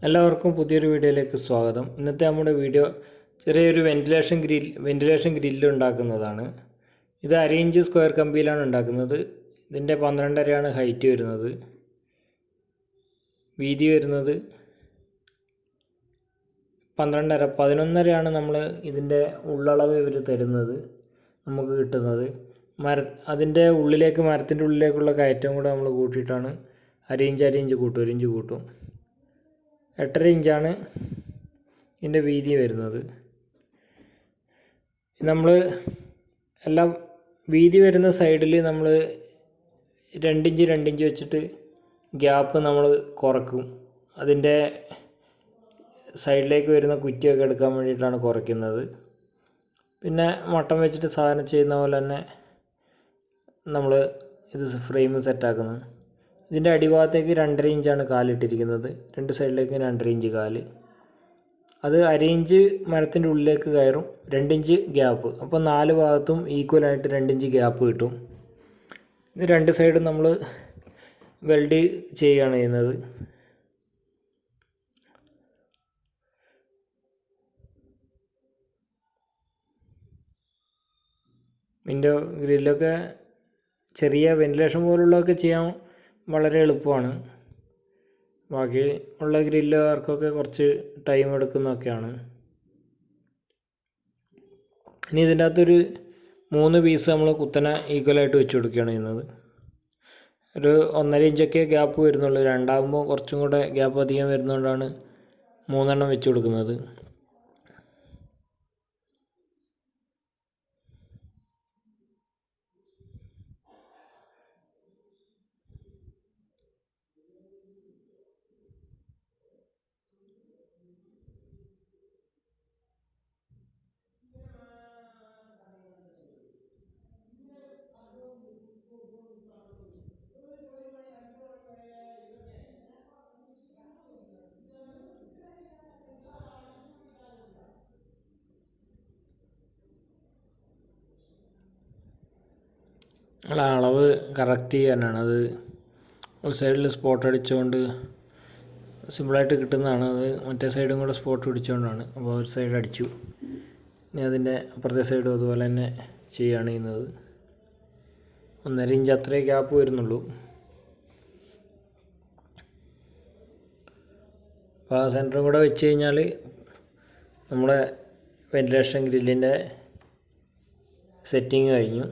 എല്ലാവർക്കും പുതിയൊരു വീഡിയോയിലേക്ക് സ്വാഗതം. ഇന്നത്തെ നമ്മുടെ വീഡിയോ ചെറിയൊരു വെന്റിലേഷൻ ഗ്രില്ല് ഉണ്ടാക്കുന്നതാണ്. ഇത് 1.5 ഇഞ്ച് സ്ക്വയർ കമ്പിയിലാണ് ഉണ്ടാക്കുന്നത്. ഇതിൻ്റെ 12.5 ഹൈറ്റ് വരുന്നത്. വീതി വരുന്നത് 12.5 11.5 നമ്മൾ ഇതിൻ്റെ ഉള്ളളവ് ഇവർ തരുന്നത് നമുക്ക് കിട്ടുന്നത്. അതിൻ്റെ ഉള്ളിലേക്ക് മരത്തിൻ്റെ ഉള്ളിലേക്കുള്ള കയറ്റം കൂടെ നമ്മൾ കൂട്ടിയിട്ടാണ് 1.5 ഇഞ്ച് കൂട്ടും, 1 ഇഞ്ച് കൂട്ടും. 8.5 ഇഞ്ചാണ് ഇതിൻ്റെ വീതി വരുന്നത്. നമ്മൾ എല്ലാം വീതി വരുന്ന സൈഡിൽ നമ്മൾ 2 ഇഞ്ച് 2 ഇഞ്ച് വെച്ചിട്ട് ഗ്യാപ്പ് നമ്മൾ കുറക്കും. അതിൻ്റെ സൈഡിലേക്ക് വരുന്ന കുറ്റിയൊക്കെ എടുക്കാൻ വേണ്ടിയിട്ടാണ് കുറയ്ക്കുന്നത്. പിന്നെ മട്ടം വെച്ചിട്ട് സാധനം ചെയ്യുന്ന പോലെ തന്നെ നമ്മൾ ഇത് ഫ്രെയിം സെറ്റാക്കുന്നത്. ഇതിൻ്റെ അടിഭാഗത്തേക്ക് 2.5 ഇഞ്ചാണ് കാലിട്ടിരിക്കുന്നത്. രണ്ട് സൈഡിലേക്ക് 2.5 ഇഞ്ച് കാല്. അത് 1.5 ഇഞ്ച് മരത്തിൻ്റെ ഉള്ളിലേക്ക് കയറും, 2 ഇഞ്ച് ഗ്യാപ്പ്. അപ്പോൾ 4 ഭാഗത്തും ഈക്വലായിട്ട് 2 ഇഞ്ച് ഗ്യാപ്പ് കിട്ടും. ഇത് രണ്ട് സൈഡും നമ്മൾ വെൽഡ് ചെയ്യുകയാണ് ചെയ്യുന്നത്. വിൻഡോ ഗ്രില്ലൊക്കെ ചെറിയ വെന്റിലേഷൻ പോലുള്ളതൊക്കെ ചെയ്യാൻ വളരെ എളുപ്പമാണ്. ബാക്കി ഉള്ള ഗ്രില്ലുകാർക്കൊക്കെ കുറച്ച് ടൈം എടുക്കുന്നതൊക്കെയാണ്. ഇനി ഇതിൻ്റെ അകത്തൊരു 3 പീസ് നമ്മൾ കുത്തനെ ഈക്വലായിട്ട് വെച്ച് കൊടുക്കുകയാണ് ചെയ്യുന്നത്. ഒരു 1.5 ഇഞ്ചൊക്കെ ഗ്യാപ്പ് വരുന്നുള്ളൂ. രണ്ടാകുമ്പോൾ കുറച്ചും കൂടെ ഗ്യാപ്പ് അധികം വരുന്നതുകൊണ്ടാണ് 3 എണ്ണം വെച്ച് കൊടുക്കുന്നത്. അളവ് കറക്റ്റ് ചെയ്യാനാണ്. അത് ഒരു സൈഡിൽ സ്പോട്ട് അടിച്ചുകൊണ്ട് സിമ്പിളായിട്ട് കിട്ടുന്നതാണ്. അത് മറ്റേ സൈഡും കൂടെ സ്പോട്ട് പിടിച്ചുകൊണ്ടാണ്. അപ്പോൾ ഒരു സൈഡ് അടിച്ചു, ഇനി അതിൻ്റെ അപ്പുറത്തെ സൈഡും അതുപോലെ തന്നെ ചെയ്യുകയാണ് ചെയ്യുന്നത്. 1.5 ഇഞ്ച് അത്രേ ഗ്യാപ്പ് വരുന്നുള്ളൂ. അപ്പോൾ ആ സെൻറ്ററും കൂടെ വെച്ച് കഴിഞ്ഞാൽ നമ്മുടെ വെന്റിലേഷൻ ഗ്രില്ലിൻ്റെ സെറ്റിങ് കഴിഞ്ഞു.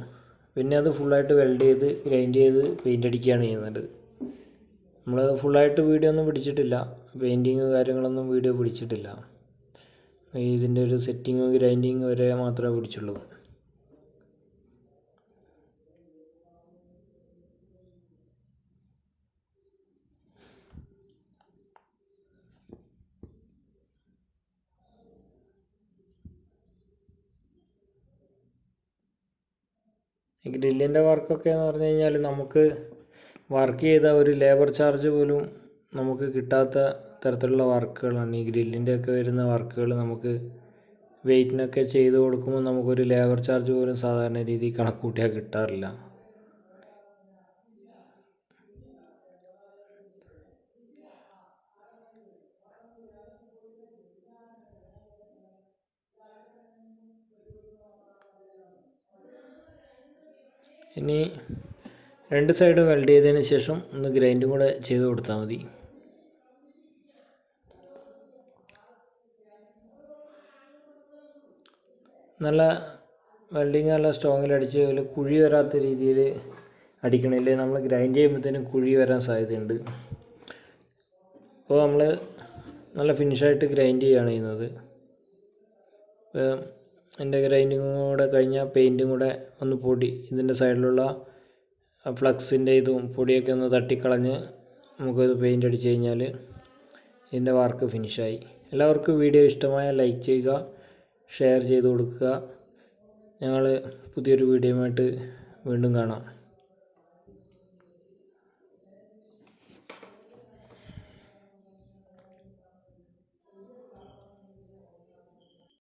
പിന്നെ അത് ഫുള്ളായിട്ട് വെൽഡ് ചെയ്ത് ഗ്രൈൻഡ് ചെയ്ത് പെയിൻ്റ് അടിക്കുകയാണ് ചെയ്യുന്നത്. നമ്മൾ ഫുള്ളായിട്ട് വീഡിയോ ഒന്നും പിടിച്ചിട്ടില്ല, പെയിൻറ്റിങ് കാര്യങ്ങളൊന്നും വീഡിയോ പിടിച്ചിട്ടില്ല. ഇതിൻ്റെ ഒരു സെറ്റിങ് ഗ്രൈൻഡിങ് വരെ മാത്രമേ പിടിച്ചുള്ളൂ. ഈ ഗ്രില്ലിൻ്റെ വർക്കൊക്കെ എന്ന് പറഞ്ഞു കഴിഞ്ഞാൽ നമുക്ക് വർക്ക് ചെയ്ത ഒരു ലേബർ ചാർജ് പോലും നമുക്ക് കിട്ടാത്ത തരത്തിലുള്ള വർക്കുകളാണ്. ഈ ഗ്രില്ലിൻ്റെയൊക്കെ വരുന്ന വർക്കുകൾ നമുക്ക് വെയിറ്റിനൊക്കെ ചെയ്ത് കൊടുക്കുമ്പോൾ നമുക്കൊരു ലേബർ ചാർജ് പോലും സാധാരണ രീതിയിൽ കണക്ക് കൂട്ടിയാൽ കിട്ടാറില്ല. ഇനി രണ്ട് സൈഡ് വെൽഡ് ചെയ്തതിന് ശേഷം ഒന്ന് ഗ്രൈൻഡും കൂടെ ചെയ്ത് കൊടുത്താൽ മതി. നല്ല വെൽഡിങ് നല്ല സ്ട്രോങ്ങിൽ അടിച്ച് അതിൽ കുഴി വരാത്ത രീതിയിൽ അടിക്കണില്ലേ. നമ്മൾ ഗ്രൈൻഡ് ചെയ്യുമ്പോഴത്തേനും കുഴി വരാൻ സാധ്യതയുണ്ട്. അപ്പോൾ നമ്മൾ നല്ല ഫിനിഷായിട്ട് ഗ്രൈൻഡ് ചെയ്യുകയാണ് ചെയ്യുന്നത്. എൻ്റെ ഗ്രൈൻഡിങ്ങും കൂടെ കഴിഞ്ഞാൽ പെയിൻറ്റും കൂടെ ഒന്ന് പൊടി ഇതിൻ്റെ സൈഡിലുള്ള ഫ്ലക്സിൻ്റെ ഇതും പൊടിയൊക്കെ ഒന്ന് തട്ടിക്കളഞ്ഞ് നമുക്കത് പെയിൻ്റ് അടിച്ച് കഴിഞ്ഞാൽ ഇതിൻ്റെ വർക്ക് ഫിനിഷായി. എല്ലാവർക്കും വീഡിയോ ഇഷ്ടമായാൽ ലൈക്ക് ചെയ്യുക, ഷെയർ ചെയ്ത് കൊടുക്കുക. ഞങ്ങൾ പുതിയൊരു വീഡിയോയുമായിട്ട് വീണ്ടും കാണാം.